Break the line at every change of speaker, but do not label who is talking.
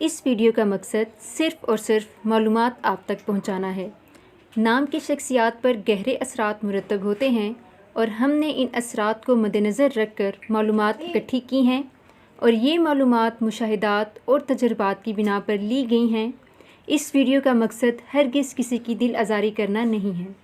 इस वीडियो का मकसद सिर्फ़ और सिर्फ मालूमात आप तक पहुंचाना है। नाम की शख्सियात पर गहरे असरात मुरतब होते हैं और हमने इन असरात को मद्देनज़र रख कर मालूमात इकट्ठी की हैं और ये मालूमात मुशाहिदात और तजर्बात की बिना पर ली गई हैं। इस वीडियो का मकसद हरगिज़ किसी की दिल आज़ारी करना नहीं है।